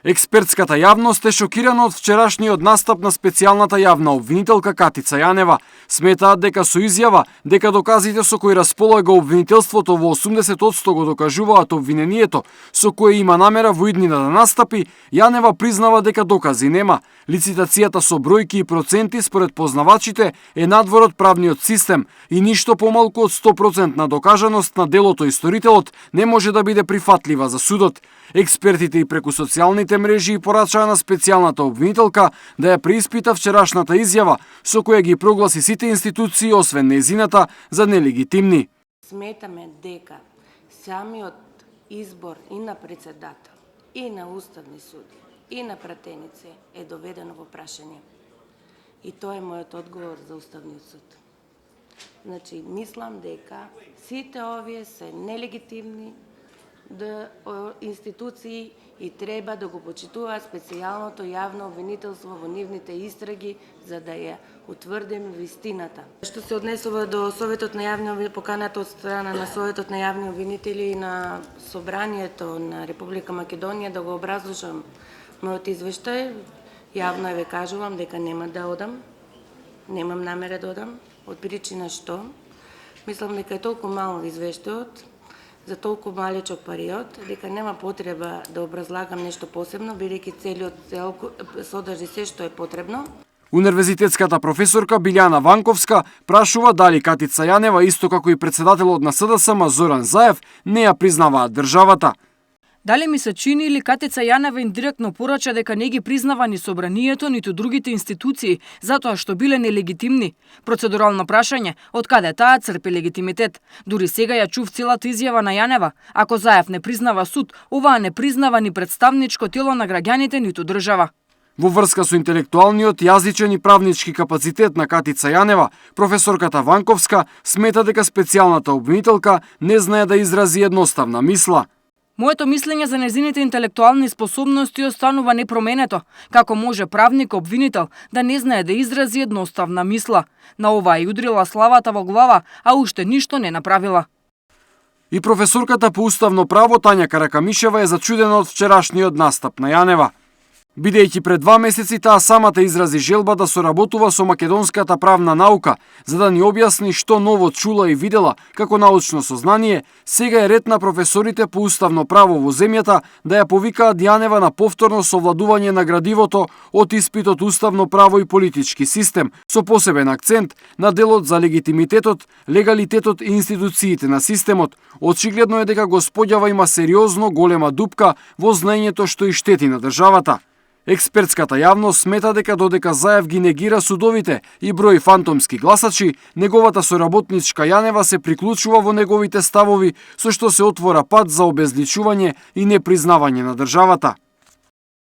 Експертската јавност е шокирана од вчерашниот настап на специјалната јавна обвинителка Катица Јанева. Сметаат дека со изјава дека доказите со кои располага обвинителството во 80% го докажуваат обвинението со кое има намера во иднина да настапи, Јанева признава дека докази нема. Лицитацијата со бројки и проценти според познавачите е надвор од правниот систем и ништо помалку од 100% на докажаност на делото и сторителот не може да биде прифатлива за судот. Експертите и преку социјалните мрежи порачаа на специјалната обвинителка да ја преиспита вчерашната изјава со која ги прогласи сите институции освен нејзината за нелегитимни. Сметаме дека самиот избор и на председател, и на уставни суди, и на пратеници е доведено во прашање. И тоа е мојот одговор за Уставниот суд. Значи, мислам дека сите овие се нелегитимни институции и треба да го почитуваат специјалното јавно обвинителство во нивните истраги за да ја утврдим вистината. Што се однесува до Советот на јавни поканата од страна на Советот на јавни обвинители и на Собранието на Република Македонија да го образложам мојот извештај, јавно ве кажувам дека нема да одам, немам намера да одам, од причина што мислам дека е толку мал извештајот за толку малечок период, дека нема потреба да образлагам нешто посебно, бидејќи целиот содржи се што е потребно. Универзитетската професорка Билјана Ванковска прашува дали Катица Јанева, исто како и председателот на СДСМ Зоран Заев, не ја признаваат државата. Дали ми се чини или Катица Јанева индиректно порача дека не ги признава ни Собранието, ниту другите институции, затоа што биле нелегитимни? Процедурално прашање, од каде таа црпи легитимитет? Дури сега ја чув целата изјава на Јанева. Ако Заев не признава суд, оваа не признава ни представничко тело на граѓаните, ниту држава. Во врска со интелектуалниот, јазичен и правнички капацитет на Катица Јанева, професорката Ванковска смета дека специјалната обвинителка не знае да изрази едноставна мисла. Моето мислење за незините интелектуални способности останува непроменето. Како може правник обвинител да не знае да изрази едноставна мисла? На ова ја удрила славата во глава, а уште ништо не направила. И професорката по уставно право Тања Каракамишева е зачудена од вчерашниот настап на Јанева. Бидејќи пред 2 месеци таа самата изрази желба да соработува со македонската правна наука, за да ни објасни што ново чула и видела како научно сознание, сега е ред на професорите по уставно право во земјата да ја повикаат Јанева на повторно совладување на градивото од испитот Уставно право и политички систем, со посебен акцент на делот за легитимитетот, легалитетот и институциите на системот. Очигледно е дека господјава има сериозно голема дупка во знаењето што и штети на државата. Експертската јавност смета дека додека Заев ги негира судовите и број фантомски гласачи, неговата соработничка Јанева се приклучува во неговите ставови, со што се отвора пат за обезличување и непризнавање на државата.